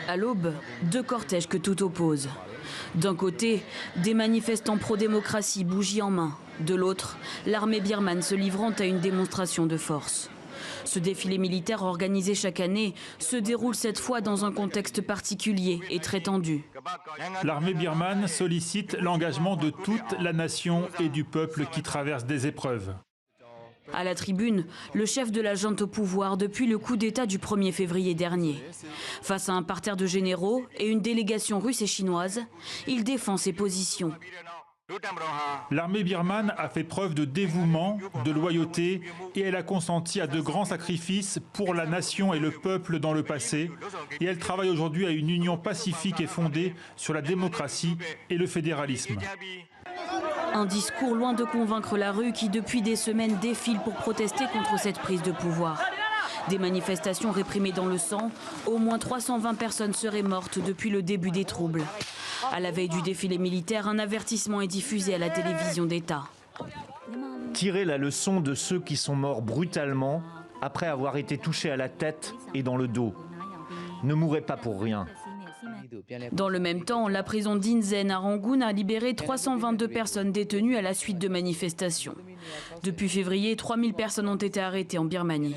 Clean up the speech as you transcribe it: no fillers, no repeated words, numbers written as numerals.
À l'aube, deux cortèges que tout oppose. D'un côté, des manifestants pro-démocratie, bougies en main. De l'autre, l'armée birmane se livrant à une démonstration de force. Ce défilé militaire organisé chaque année se déroule cette fois dans un contexte particulier et très tendu. L'armée birmane sollicite l'engagement de toute la nation et du peuple qui traverse des épreuves. À la tribune, le chef de la junte au pouvoir depuis le coup d'État du 1er février dernier. Face à un parterre de généraux et une délégation russe et chinoise, il défend ses positions. L'armée birmane a fait preuve de dévouement, de loyauté et elle a consenti à de grands sacrifices pour la nation et le peuple dans le passé. Et elle travaille aujourd'hui à une union pacifique et fondée sur la démocratie et le fédéralisme. Un discours loin de convaincre la rue qui depuis des semaines défile pour protester contre cette prise de pouvoir. Des manifestations réprimées dans le sang, au moins 320 personnes seraient mortes depuis le début des troubles. À la veille du défilé militaire, un avertissement est diffusé à la télévision d'État. Tirez la leçon de ceux qui sont morts brutalement après avoir été touchés à la tête et dans le dos. Ne mourrez pas pour rien. Dans le même temps, la prison d'Inzen à Rangoon a libéré 322 personnes détenues à la suite de manifestations. Depuis février, 3000 personnes ont été arrêtées en Birmanie.